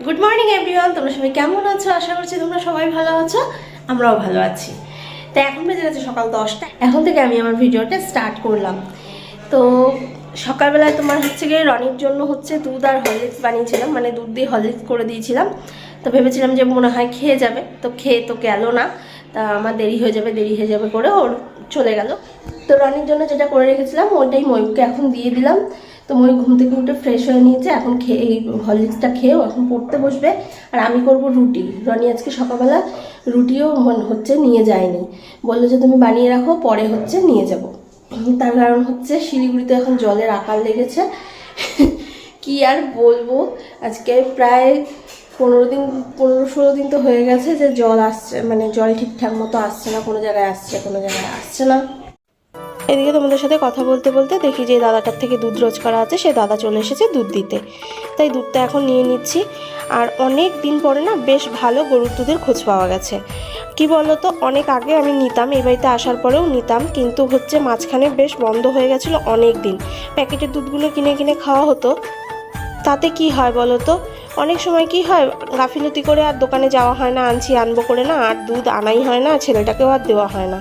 Good morning everyone, তোমরা সবাই কেমন আছো? আশা করছি তোমরা সবাই ভালো আছো, আমরাও ভালো আছি। তো এখন বেজে গেছে সকাল 10টা। এখন থেকে আমি আমার ভিডিওটা স্টার্ট করলাম। তো সকালবেলায় তোমার হচ্ছে গিয়ে রনির জন্য হচ্ছে দুধ আর হরলিক্স বানিয়েছিলাম, মানে দুধ দিয়ে হরলিক্স করে দিয়েছিলাম। তো ভেবেছিলাম যে মনে হয় খেয়ে যাবে, তো খেয়ে তো গেল না। তা আমার দেরি হয়ে যাবে করে ওর চলে গেল। তো রনির জন্য যেটা করে রেখেছিলাম ওইটাই ময়ূরকে এখন দিয়ে দিলাম। তো ময়ূর ঘুম থেকে উঠে ফ্রেশ হয়ে নিয়েছে, এখন খেয়ে এই হরলিক্সটা খেয়েও এখন পড়তে বসবে। আর আমি করব রুটি। রনি আজকে সকালবেলা রুটিও হচ্ছে নিয়ে যায়নি, বললো যে তুমি বানিয়ে রাখো, পরে হচ্ছে নিয়ে যাব। তার কারণ হচ্ছে শিলিগুড়িতে এখন জলের আকার লেগেছে। কি আর বলবো, আজকে প্রায় 15-16 দিন তো হয়ে গেছে যে জল আসছে, মানে জল ঠিকঠাক মতো আসছে না, কোনো জায়গায় আসছে কোনো জায়গায় আসছে না। এদিকে তোমাদের সাথে কথা বলতে বলতে দেখি যে দাদাটার থেকে দুধ রোজ করা আছে, সে দাদা চলে এসেছে দুধ দিতে। তাই দুধটা এখন নিয়ে নিচ্ছি। আর অনেক দিন পরে না বেশ ভালো গরুর দুধের খোঁজ পাওয়া গেছে। কি বলো তো, অনেক আগে আমি নিতাম, এই বাড়িতে আসার পরেও নিতাম, কিন্তু হচ্ছে মাঝখানে বেশ বন্ধ হয়ে গেছিলো অনেক দিন। প্যাকেটের দুধগুলো কিনে কিনে খাওয়া হতো। তাতে কি হয় বলো তো, অনেক সময় কি হয়, গাফিলতি করে আর দোকানে যাওয়া হয় না, আনবো করে না, আর দুধ আনাই হয় না, ছেলেটাকেও আর দেওয়া হয় না।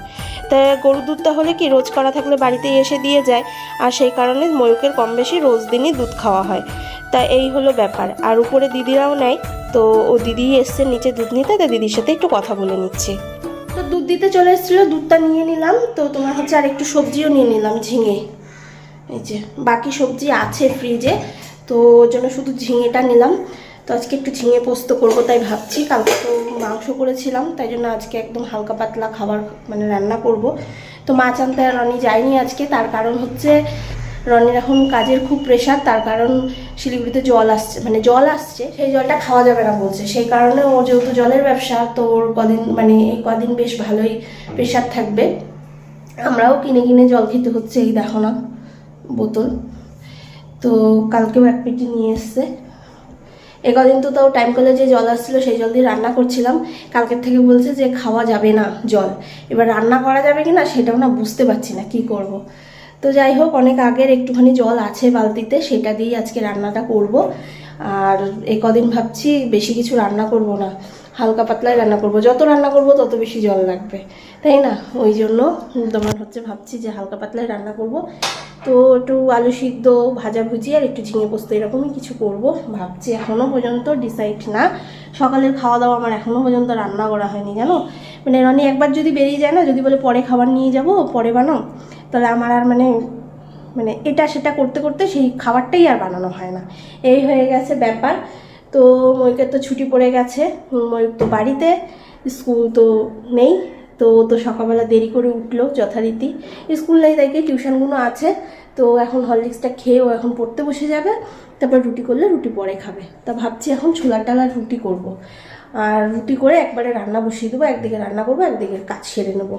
তাই গরুর দুধটা হলে কি রোজ করা থাকলে বাড়িতেই এসে দিয়ে যায়, আর সেই কারণে ময়ূকের কম বেশি রোজ দিনই দুধ খাওয়া হয়। তা এই হলো ব্যাপার। আর উপরে দিদিরাও নেয়, তো ও দিদি এসছে নিচে দুধ নিতে, তাই দিদির সাথে একটু কথা বলে নিচ্ছি। তো দুধ দিতে চলে এসেছিলো, দুধটা নিয়ে নিলাম। তো তোমার হচ্ছে আর একটু সবজিও নিয়ে নিলাম, ঝিঙে। এই যে বাকি সবজি আছে ফ্রিজে, তো ওর জন্য শুধু ঝিঙেটা নিলাম। তো আজকে একটু ঝিঙে পোস্ত করবো তাই ভাবছি। কালকে তো মাংস করেছিলাম, তাই জন্য আজকে একদম হালকা পাতলা খাবার মানে রান্না করব। তো মাছ আনতে আর রনি যায়নি আজকে, তার কারণ হচ্ছে রনির এখন কাজের খুব প্রেশার, তার কারণ শিলিগুড়িতে জল আসছে, মানে জল আসছে, সেই জলটা খাওয়া যাবে না বলছে। সেই কারণে ও যেহেতু জলের ব্যবসা, তো ওর কদিন মানে এই কদিন বেশ ভালোই প্রেশার থাকবে। আমরাও কিনে কিনে জল খেতে হচ্ছে, এই দেখো না বোতল। তো কালকেও এক পেটি নিয়ে এসছে। কদিন তো তাও টাইম কলে যে জল আসছিলো সেই জল দিয়ে রান্না করছিলাম। কালকের থেকে বলছে যে খাওয়া যাবে না জল, এবার রান্না করা যাবে কি না সেটাও না বুঝতে পারছি না কি করব। তো যাই হোক, অনেক আগের একটুখানি জল আছে বালতিতে, সেটা দিয়েই আজকে রান্নাটা করব। আর কদিন ভাবছি বেশি কিছু রান্না করব না, হালকা পাতলাই রান্না করব। যত রান্না করব তত বেশি জল লাগবে, তাই না? ওই জন্য তোমার হচ্ছে ভাবছি যে হালকা পাতলাই রান্না করব। তো একটু আলু সিদ্ধ, ভাজা ভুজি আর একটু ঝিঙে পোস্ত এরকমই কিছু করব ভাবছি। এখনও পর্যন্ত ডিসাইড না। সকালের খাওয়া দাওয়া আমার এখনও পর্যন্ত রান্না করা হয়নি, জানো। মানে রনি একবার যদি বেরিয়ে যায় না, যদি বলে পরে খাবার নিয়ে যাব, পরে বানাও, তাহলে আমার আর মানে মানে এটা সেটা করতে করতে সেই খাবারটাই আর বানানো হয় না। এই হয়ে গেছে ব্যাপার। তো ময়ূকের তো ছুটি পড়ে গেছে, ময়ূক তো বাড়িতে, স্কুল তো নেই। তো সকালবেলা দেরি করে উঠলো যথারীতি, স্কুল নেই তাই কি টিউশনগুলো আছে। তো এখন হরলিক্সটা খেয়েও এখন পড়তে বসে যাবে, তারপর রুটি করলে রুটি পরে খাবে। তা ভাবছি এখন ছোলার ডাল আর রুটি করব। আর রুটি করে একবারে রান্না বসিয়ে দেবো, একদিকে রান্না করবো, একদিকে কাজ সেরে নেবো।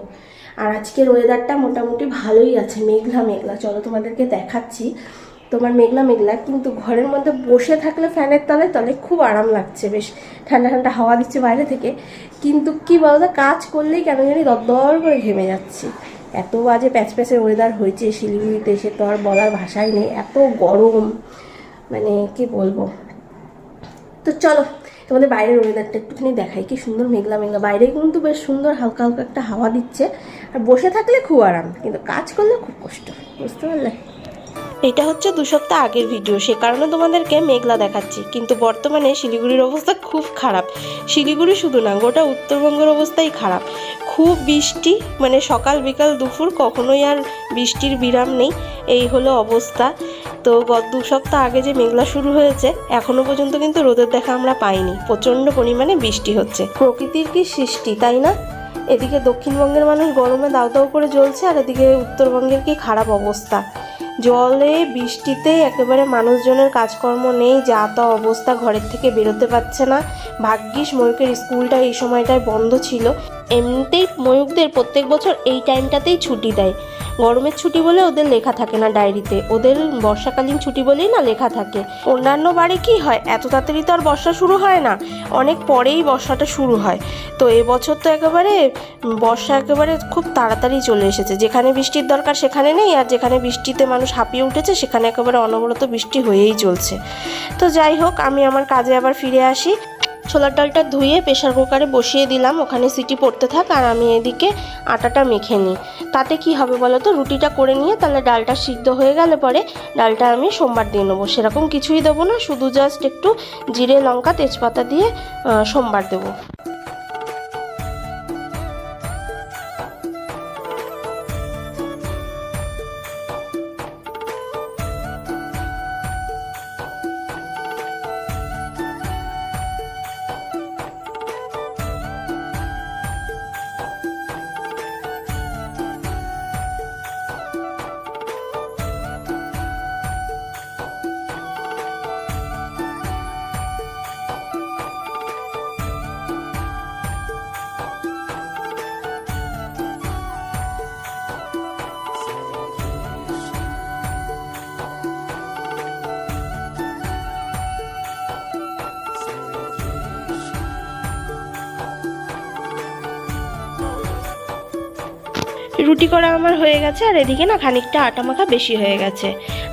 আর আজকের ওয়েদারটা মোটামুটি ভালোই আছে, মেঘলা মেঘলা। চলো তোমাদেরকে দেখাচ্ছি। তোমার মেঘলা মেঘলা, কিন্তু ঘরের মধ্যে বসে থাকলে ফ্যানের তলায় তলায় খুব আরাম লাগছে, বেশ ঠান্ডা ঠান্ডা হাওয়া দিচ্ছে বাইরে থেকে। কিন্তু কি বলতো, কাজ করলেই কেন জানি দরদর করে ঘেমে যাচ্ছি। এত বাজে প্যাচপ্যাচের ওয়েদার হয়েছে শিলিগুড়িতে, সে তো আর বলার ভাষাই নেই, এত গরম, মানে কি বলবো। তো চলো তোমাদের বাইরের ওয়েদারটা একটুখানি দেখাই, কি সুন্দর মেঘলা মেঘলা। বাইরে কিন্তু বেশ সুন্দর হালকা হালকা একটা হাওয়া দিচ্ছে, আর বসে থাকলে খুব আরাম, কিন্তু কাজ করলে খুব কষ্ট, বুঝতে পারলে। এটা হচ্ছে 2 সপ্তাহ আগের ভিডিও, সে কারণে তোমাদেরকে মেঘলা দেখাচ্ছি। কিন্তু বর্তমানে শিলিগুড়ির অবস্থা খুব খারাপ। শিলিগুড়ি শুধু না, গোটা উত্তরবঙ্গের অবস্থাই খারাপ। খুব বৃষ্টি, মানে সকাল বিকাল দুপুর কখনোই আর বৃষ্টির বিরাম নেই, এই হলো অবস্থা। তো গত 2 সপ্তাহ আগে যে মেঘলা শুরু হয়েছে, এখনো পর্যন্ত কিন্তু রোদের দেখা আমরা পাইনি। প্রচণ্ড পরিমাণে বৃষ্টি হচ্ছে। প্রকৃতির কি সৃষ্টি, তাই না? এদিকে দক্ষিণবঙ্গের মানুষ গরমে দাউ দাউ করে জ্বলছে, আর এদিকে উত্তরবঙ্গের কি খারাপ অবস্থা। জলে বৃষ্টিতে একেবারে মানুষজনের কাজকর্ম নেই, যা তা অবস্থা, ঘরের থেকে বেরোতে পারছে না। ভাগ্যিস ময়ূকের স্কুলটা এই সময়টায় বন্ধ ছিল। এমনিতেই ময়ূকদের প্রত্যেক বছর এই টাইমটাতেই ছুটি দেয়, গরমের ছুটি বলে ওদের লেখা থাকে না ডায়েরিতে, ওদের বর্ষাকালীন ছুটি বলেই না লেখা থাকে। অন্যান্য বারে কি হয়, এত তাড়াতাড়ি তো আর বর্ষা শুরু হয় না, অনেক পরেই বর্ষাটা শুরু হয়। তো এবছর তো একেবারে বর্ষা একেবারে খুব তাড়াতাড়ি চলে এসেছে, যেখানে বৃষ্টির দরকার সেখানে নেই, আর যেখানে বৃষ্টিতে মানুষ হাঁপিয়ে উঠেছে সেখানে একেবারে অনবরত বৃষ্টি হয়েই চলছে। তো যাই হোক, আমি আমার কাজে আবার ফিরে আসি। ছোলার ডালটা ধুয়ে প্রেশার কুকারে বসিয়ে দিলাম, ওখানে সিটি পড়তে থাক, আর আমি এদিকে আটাটা মেখে নিই। তাতে কি হবে বলো তো, রুটিটা করে নিয়ে তাহলে ডালটা সিদ্ধ হয়ে গেলে পরে ডালটা আমি সোমবার দিয়ে নেবো। সেরকম কিছুই দেবো না, শুধু জাস্ট একটু জিরে লঙ্কা তেজপাতা দিয়ে সোমবার দেবো। রুটি করা আমার হয়ে গেছে, আর এদিকে না খানিকটা আটা মাখা বেশি হয়ে গেছে,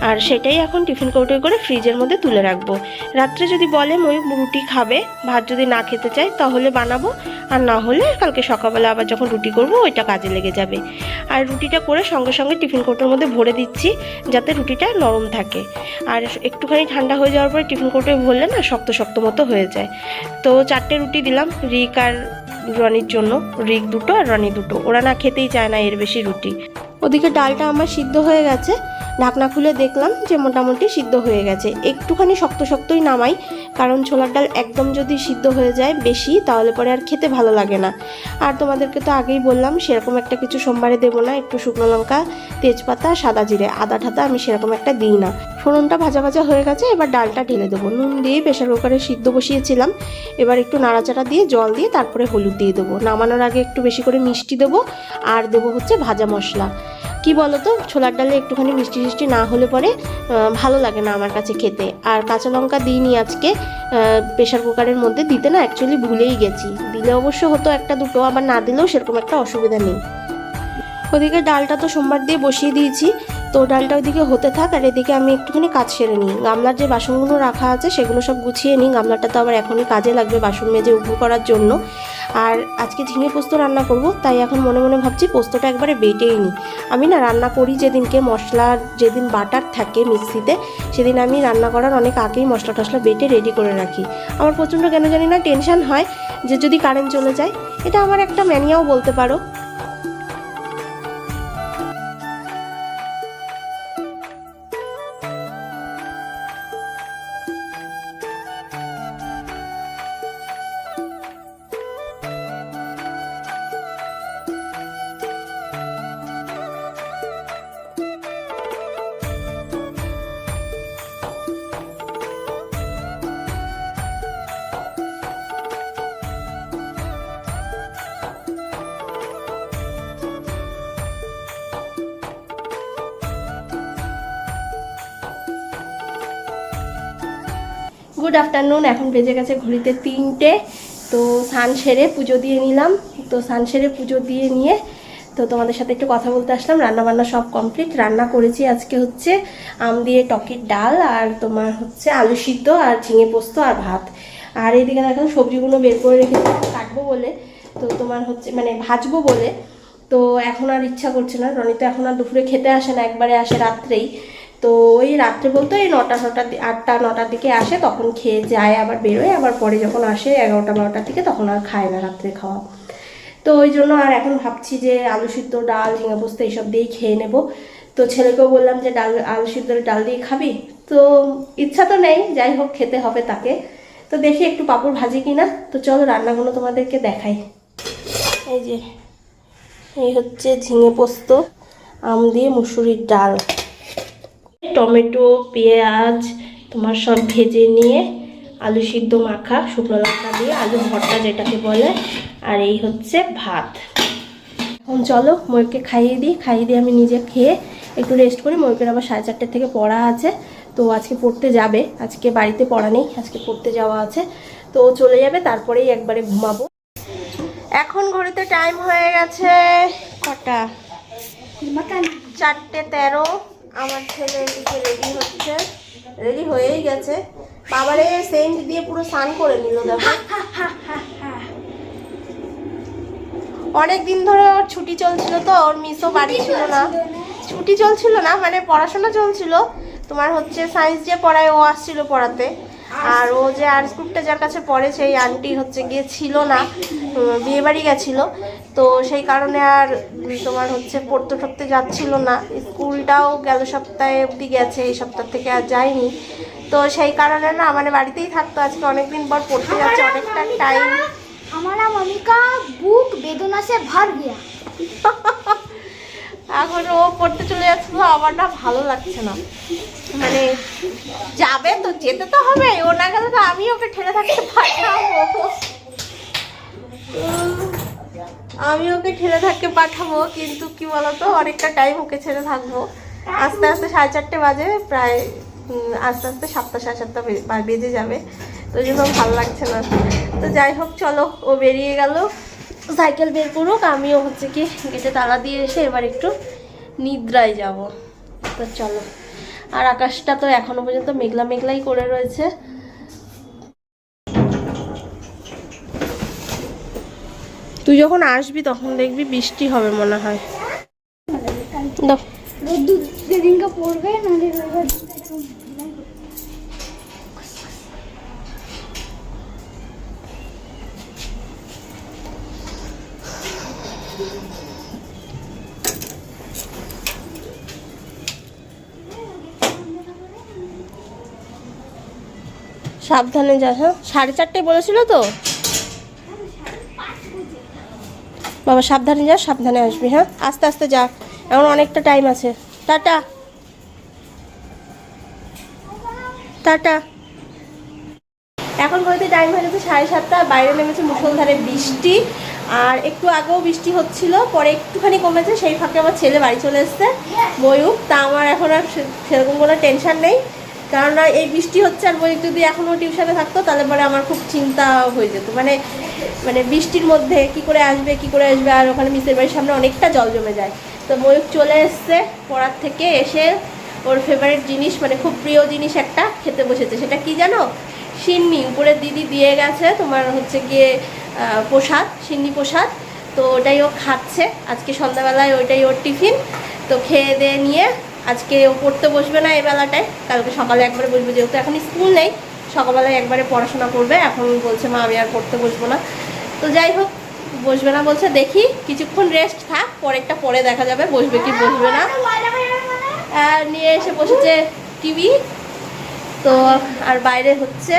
আর সেটাই এখন টিফিন কৌটোয় করে ফ্রিজের মধ্যে তুলে রাখবো। রাত্রে যদি বলে মই রুটি খাবে, ভাত যদি না খেতে চাই তাহলে বানাবো, আর না হলে কালকে সকালবেলা আবার যখন রুটি করবো ওইটা কাজে লেগে যাবে। আর রুটিটা করে সঙ্গে সঙ্গে টিফিন কৌটোর মধ্যে ভরে দিচ্ছি, যাতে রুটিটা নরম থাকে। আর একটুখানি ঠান্ডা হয়ে যাওয়ার পরে টিফিন কৌটোয় ভরলে না শক্ত শক্ত মতো হয়ে যায়। তো 4টে রুটি দিলাম রিক আর রনির জন্য, রিক 2টো আর রনি 2টো, ওরা না খেতেই চায় না এর বেশি রুটি। ওদিকে ডালটা আমার সিদ্ধ হয়ে গেছে, ঢাকনা খুলে দেখলাম যে মোটামুটি সিদ্ধ হয়ে গেছে। একটুখানি শক্ত শক্তই নামাই, কারণ ছোলার ডাল একদম যদি সিদ্ধ হয়ে যায় বেশি তাহলে পরে আর খেতে ভালো লাগে না। আর তোমাদেরকে তো আগেই বললাম সেরকম একটা কিছু সোমবারে দেবো না, একটু শুকনো লঙ্কা তেজপাতা সাদা জিরে আদা ঠাদা আমি সেরকম একটা দিই না। ফোড়নটা ভাজা ভাজা হয়ে গেছে, এবার ডালটা ঢেলে দেবো। নুন দিয়ে প্রেশার কুকারে সিদ্ধ বসিয়েছিলাম, এবার একটু নাড়াচাড়া দিয়ে জল দিয়ে তারপরে হলুদ দিয়ে দেবো। নামানোর আগে একটু বেশি করে মিষ্টি দেবো, আর দেবো হচ্ছে ভাজা মশলা। কি বলো তো, ছোলার ডালে একটুখানি মিষ্টি মিষ্টি না হলে পরে ভালো লাগে না আমার কাছে খেতে। আর কাঁচা লঙ্কা দিইনি আজকে প্রেশার কুকারের মধ্যে, দিতে না অ্যাকচুয়ালি ভুলেই গেছি। দিলে অবশ্য হতো একটা দুটো, আবার না দিলেও সেরকম একটা অসুবিধা নেই। ওদিকে ডালটা তো সোমবার দিয়ে বসিয়ে দিয়েছি, তো ডালটা ওইদিকে হতে থাক, আর এদিকে আমি একটুখানি কাজ সেরে নিই। গামলার যে বাসনগুলো রাখা আছে সেগুলো সব গুছিয়ে নিই, গামলাটা তো আবার এখনই কাজে লাগবে বাসন মেজে উপুর করার জন্য। আর আজকে ঝিঙে পোস্ত রান্না করব, তাই এখন মনে মনে ভাবছি পোস্তটা একবারে বেটেই নিই। আমি না রান্না করি যেদিনকে, মশলার যেদিন বাটার থাকে মিক্সিতে, সেদিন আমি রান্না করার অনেক আগেই মশলা টশলা বেটে রেডি করে রাখি। আমার প্রচণ্ড কেন জানি না টেনশন হয় যে যদি কারেন্ট চলে যায়, এটা আমার একটা ম্যানিয়াও বলতে পারো। গুড আফটারনুন, এখন বেজে গেছে ঘড়িতে 3টে। তো স্নান সেরে পুজো দিয়ে নিলাম, তো স্নান সেরে পুজো দিয়ে নিয়ে তো তোমাদের সাথে একটু কথা বলতে আসলাম। রান্নাবান্না সব কমপ্লিট, রান্না করেছি আজকে হচ্ছে আম দিয়ে টকের ডাল, আর তোমার হচ্ছে আলু সিদ্ধ, আর ঝিঙে পোস্ত, আর ভাত। আর এইদিকে দেখো সবজিগুলো বের করে রেখেছি কাটবো বলে, তো তোমার হচ্ছে মানে ভাজবো বলে। তো এখন আর ইচ্ছা করছে না, রনি তো এখন আর দুপুরে খেতে আসে না, একবারে আসে রাত্রেই। তো ওই রাত্রে বলতে ওই 9টা 8টা 9টার দিকে আসে, তখন খেয়ে যায় আবার বেরোয়, আবার পরে যখন আসে 11টা 12টার দিকে তখন আর খায় না রাত্রে খাওয়া। তো ওই জন্য আর এখন ভাবছি যে আলু সিদ্ধ ডাল ঝিঙে পোস্ত এইসব দিয়েই খেয়ে নেব। তো ছেলেকেও বললাম যে ডাল আলু সিদ্ধ ডাল দিয়ে খাবি, তো ইচ্ছা তো নেই, যাই হোক খেতে হবে তাকে। তো দেখি একটু পাঁপড় ভাজি কিনা। তো চলো রান্নাগুলো তোমাদেরকে দেখাই। এই যে এই হচ্ছে ঝিঙে পোস্ত, আম দিয়ে মুসুরির ডাল, টমেটো পেঁয়াজ তোমার সব ভেজে নিয়ে আলু সিদ্ধ মাখা, শুকনো লঙ্কা দিয়ে আলু ভর্তা যেটাকে বলে, আর এই হচ্ছে ভাত। এখন চলো ময়ূরকে খাইয়ে দিই, খাইয়ে দিয়ে আমি নিজে খেয়ে একটু রেস্ট করি। ময়ূরের আবার 4:30 থেকে পড়া আছে, তো আজকে পড়তে যাবে। আজকে বাড়িতে পড়া নেই, আজকে পড়তে যাওয়া আছে, তো চলে যাবে, তারপরেই একবারে ঘুমাবো। এখন ঘড়িতে টাইম হয়ে গেছে কটা, 4:13। আমার ছেলে এদিকে রেডি হচ্ছে, রেডি হয়েই গেছে। বাবারে সেন্ট দিয়ে পুরো স্নান করে নিল দেখো। অনেক দিন ধরে ওর ছুটি চলছিল, তো ওর মিসও বাড়ি ছিল না। ছুটি চলছিল না মানে পড়াশোনা চলছিল, তোমার হচ্ছে সায়েন্স যে পড়ায় ও আসছিল পড়াতে, আর ও যে আর্টস গ্রুপটা যার কাছে পড়ে সেই আন্টি হচ্ছে গিয়ে ছিল না, বিয়ে বাড়ি গেছিল, তো সেই কারণে আর তোমার হচ্ছে পড়তে ঠকতে যাচ্ছিল না। স্কুলটাও গেল সপ্তাহে অবধি গেছে, এই সপ্তাহ থেকে আর যায়নি, তো সেই কারণে না মানে বাড়িতেই থাকতো। আজকে অনেকদিন পর পড়তে যাচ্ছে, অনেকটা টাইম। हमारा मम्मी का बुक बेदना से भर गया। এখন ও পড়তে চলে যাচ্ছে, তো আমার না ভালো লাগছে না, মানে যাবে তো যেতে তো হবে, ও না গেলে তো আমি ওকে ঠেলে থাকতে পাঠাবো, আমি ওকে ঠেলে থাকতে পাঠাবো, কিন্তু কি বলতো অনেকটা টাইম ওকে ছেড়ে থাকবো। আস্তে আস্তে 4:30 বাজে প্রায়, আস্তে আস্তে 7টা 7:30 বেজে যাবে, তো ওই জন্য ভালো লাগছে না। তো যাই হোক চলো, ও বেরিয়ে গেল, সাইকেল বের করুক, আমিও হচ্ছে কি গেটে তালা দিয়ে এসে এবার একটু নিদ্রায় যাব। তো চলো, আর আকাশটা তো এখনো পর্যন্ত মেঘলা মেঘলাই করে রয়েছে। তুই যখন আসবি তখন দেখবি বৃষ্টি হবে মনে হয়। দাও दिन का पड़বে নালে সাবধানে যাস। হ্যাঁ 4:30 বলেছিল তো বাবা, সাবধানে যা, সাবধানে আসবি। হ্যাঁ আস্তে আস্তে যা, এখন অনেকটা টাইম আছে। Tata tata. এখন বলতে টাইম হয়ে গেছে 7:30, বাইরে নেমেছে মুষলধারে বৃষ্টি, আর একটু আগেও বৃষ্টি হচ্ছিল, পরে একটুখানি কমেছে, সেই ফাঁকে আমার ছেলে বাড়ি চলে এসছে ময়ূক। তা আমার এখন আর সেরকম কোনো টেনশন নেই, কারণ এই বৃষ্টি হচ্ছে, আর ময়ূক যদি এখনও টিউশনে থাকতো তাহলে পরে আমার খুব চিন্তা হয়ে যেত, মানে মানে বৃষ্টির মধ্যে কি করে আসবে, আর ওখানে মিসের বাড়ির সামনে অনেকটা জল জমে যায়। তো ময়ূক চলে এসছে পড়ার থেকে এসে, ওর ফেভারিট জিনিস মানে খুব প্রিয় জিনিস একটা খেতে বসেছে। সেটা কি জানো? সিন্নি। উপরে দিদি দিয়ে গেছে তোমার হচ্ছে গিয়ে প্রসাদ, সিন্নি প্রসাদ, তো ওটাই ও খাচ্ছে আজকে সন্ধ্যাবেলায়, ওইটাই ওর টিফিন। তো খেয়ে দিয়ে নিয়ে আজকে ও পড়তে বসবে না এই বেলাটায়, কালকে সকালে একবারে বসবে, যেহেতু এখন স্কুল নেই, সকালবেলায় একবারে পড়াশোনা করবে। এখন বলছে মা আমি আর পড়তে বসবো না, তো যাই হোক বসবে না বলছে, দেখি কিছুক্ষণ রেস্ট থাক, পরেরটা পরে দেখা যাবে বসবে কি বসবে না। নিয়ে এসে বসেছে টিভি, তো আর বাইরে হচ্ছে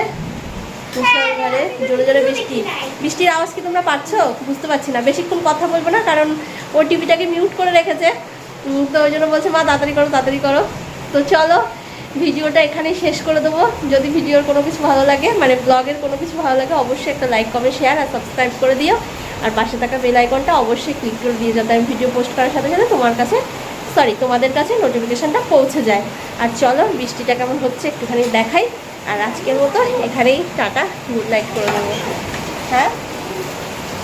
মুষলধারে জোরে জোরে বৃষ্টি। বৃষ্টির আওয়াজ কি তোমরা পাচ্ছ? বুঝতে পারছি না, বেশিক্ষণ কথা বলবো না, কারণ ও টিভিটাকে মিউট করে রেখেছে, তো ওই জন্য বলছে মা তাড়াতাড়ি করো তাড়াতাড়ি করো। তো চলো ভিডিওটা এখানেই শেষ করে দেবো। যদি ভিডিওর কোনো কিছু ভালো লাগে, মানে ব্লগের কোনো কিছু ভালো লাগে, অবশ্যই একটা লাইক কমেন্ট শেয়ার আর সাবস্ক্রাইব করে দিও, আর পাশে থাকা বেল আইকনটা অবশ্যই ক্লিক করে দিয়ে, যাতে আমি ভিডিও পোস্ট করার সাথে সাথে তোমাদের কাছে নোটিফিকেশানটা পৌঁছে যায়। আর চলো বৃষ্টিটা কেমন হচ্ছে একটুখানি দেখাই, আর আজকের মতো এখানেই টাটা, গুড নাইট করে দেবো। হ্যাঁ,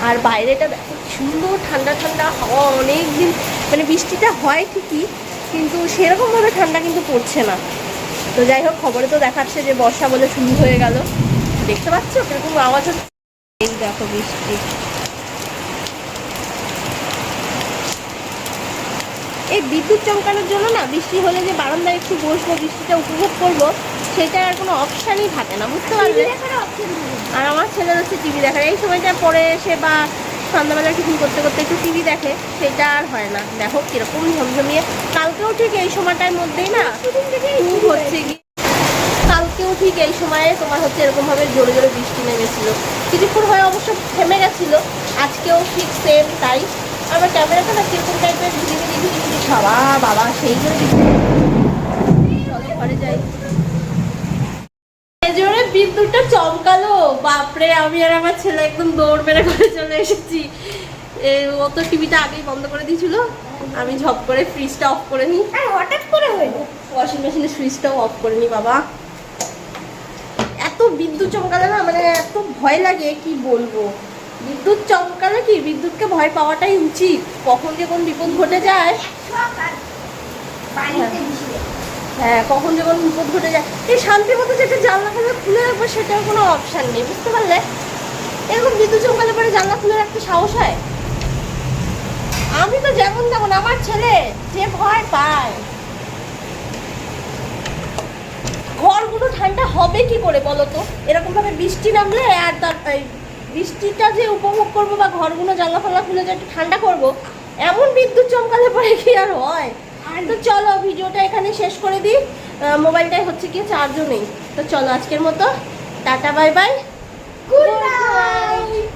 আর বাইরেটা দেখো সুন্দর ঠান্ডা ঠান্ডা হাওয়া, অনেক দিন মানে বৃষ্টিটা হয় ঠিকই, কিন্তু সেরকমভাবে ঠান্ডা কিন্তু পড়ছে না। তো যাই হোক, খবরে তো দেখাচ্ছে যে বর্ষা বলে শুরু হয়ে গেল, দেখতে পাচ্ছ কিরকম আওয়াজ হচ্ছে। এই দেখো বৃষ্টি, এই বিদ্যুৎ চমকানোর জন্য না বৃষ্টি হলে যে বারান্দায় একটু বসবো, বৃষ্টিটা উপভোগ করবো, সেটা আর কোনো অপশানই থাকে না, বুঝতে পারবে। আর আমার ছেলের হচ্ছে টিভি দেখার, এই সময়টা পরে এসে বা সন্ধ্যাবেলা টিফিন করতে করতে একটু টিভি দেখে, সেটা আর হয় না। দেখো কিরকম ঝমঝমিয়ে, কালকেও ঠিক এই সময়টার মধ্যেই না খুব হচ্ছে কি, কালকেও ঠিক এই সময়ে তোমার হচ্ছে এরকমভাবে জোরে জোরে বৃষ্টি নেমেছিল, কিছুক্ষণ হয়ে অবশ্য থেমে গেছিলো, আজকেও ঠিক সেম তাই। আমার ক্যামেরাটা না কিরকম টাইপের ঝিরিমিরি খাওয়া বাবা, সেই জন্য ঘরে যাই। জোরে বিদ্যুৎটা চমকালো, বাপরে, আমি আর আমার ছেলে একদম দৌড় মেরে ঘরে চলে এসেছি। ও তো টিভিটা আগেই বন্ধ করে দিয়েছিল, আমি ঝপ করে ফ্রিজটা অফ করে নিই। আর হঠাৎ করে হইল ওয়াশিং মেশিনের সুইচটাও অফ করে নিই বাবা। এত বিদ্যুৎ চমকালে না মানে এত ভয় লাগে কি বলবো। বিদ্যুৎ চমকালে কি বিদ্যুৎকে ভয় পাওয়াটাই উচিত, কখন যে কোন বিপদ ঘটে যায়। হ্যাঁ, কখন যে কোন বিপদ ঘটে যায়। এই শান্তি মতো যেটা জানলা ফেলে খুলে রাখবো সেটার কোনো অপশান নেই, বুঝতে পারলে? এরকম বিদ্যুৎ চমকালে পরে জানলা খুলে রাখতে সাহস হয়? আমি তো যেমন তেমন, আমার ছেলে যে ভয় পায়। ঘরগুলো ঠান্ডা হবে কি করে বলো তো? এরকম ভাবে বৃষ্টি নামলে আর বৃষ্টিটা যে উপভোগ করবো বা ঘরগুলো জানলা ফাল্লা খুলে যে একটু ঠান্ডা করবো, এমন বিদ্যুৎ চমকালে পরে কি আর হয়? তো চলো ভিডিওটা এখানে শেষ করে দিই। মোবাইলটাই হচ্ছে কি চার্জও নেই। তো চলো আজকের মতো tata bye bye, good night.